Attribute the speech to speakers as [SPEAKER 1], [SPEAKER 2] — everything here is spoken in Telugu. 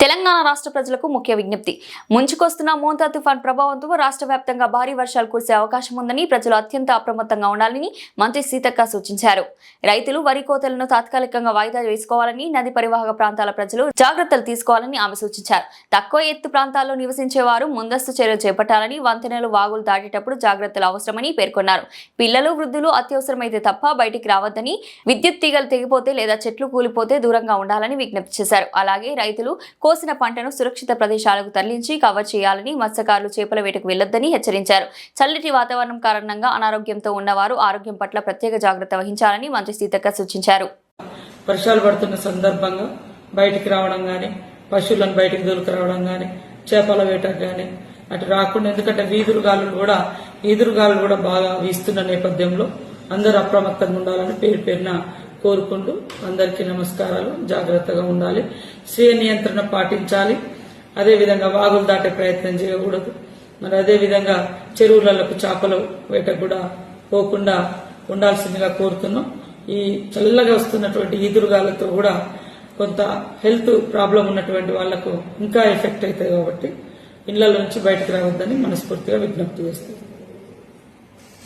[SPEAKER 1] తెలంగాణ రాష్ట్ర ప్రజలకు ముఖ్య విజ్ఞప్తి. ముంచుకొస్తున్న మోంతా తుఫాన్ ప్రభావంతో రాష్ట్ర వ్యాప్తంగా భారీ వర్షాలు కురిసే అవకాశం ఉందని ప్రజలు అత్యంత అప్రమత్తంగా ఉండాలని మంత్రి సీతక్క సూచించారు. రైతులు వరి కోతలను తాత్కాలికంగా వాయిదా వేసుకోవాలని, నది పరివాహక ప్రాంతాల ప్రజలు జాగ్రత్తలు తీసుకోవాలని ఆమె సూచించారు. తక్కువ ఎత్తు ప్రాంతాల్లో నివసించే వారు ముందస్తు చర్యలు చేపట్టాలని, వంతెనలు వాగులు దాటేటప్పుడు జాగ్రత్తలు అవసరమని పేర్కొన్నారు. పిల్లలు, వృద్ధులు అత్యవసరమైతే తప్ప బయటికి రావద్దని, విద్యుత్ తీగలు తెగిపోతే లేదా చెట్లు కూలిపోతే దూరంగా ఉండాలని విజ్ఞప్తి చేశారు. అలాగే రైతులు కోసిన పంటను సురక్షిత ప్రదేశాలకు తరలించి కవర్ చేయాలని, మత్స్యకారులు చేపల వేటకు వెళ్లొద్దని హెచ్చరించారు. చల్లటి వాతావరణం కారణంగా అనారోగ్యంతో ఉన్నవారు ఆరోగ్యం పట్ల ప్రత్యేక జాగ్రత్త వహించాలని మంత్రి సీతక్క సూచించారు.
[SPEAKER 2] వర్షాలు పడుతున్న సందర్భంగా బయటికి రావడం గాని, పశువులను బయటికి దొరకరావడం గాని, చేపల వేటకు గాని అటు రాకుండా, ఎందుకంటే ఈదురుగాలు కూడా బాగా వీస్తున్న నేపథ్యంలో అందరూ అప్రమత్తంగా ఉండాలని పేరు పేరున కోరుకుంటూ అందరికీ నమస్కారాలు. జాగ్రత్తగా ఉండాలి, స్వీయ నియంత్రణ పాటించాలి. అదేవిధంగా వాగులు దాటే ప్రయత్నం చేయకూడదు. మరి అదేవిధంగా చెరువులకు చేపల వేటకు కూడా పోకుండా ఉండాల్సిందిగా కోరుతున్నాం. ఈ చల్లగా వస్తున్నటువంటి ఈదురుగాలతో కూడా కొంత హెల్త్ ప్రాబ్లం ఉన్నటువంటి వాళ్లకు ఇంకా ఎఫెక్ట్ అవుతాయి కాబట్టి ఇళ్ల నుంచి బయటకు రావద్దని మనస్ఫూర్తిగా విజ్ఞప్తి చేస్తుంది.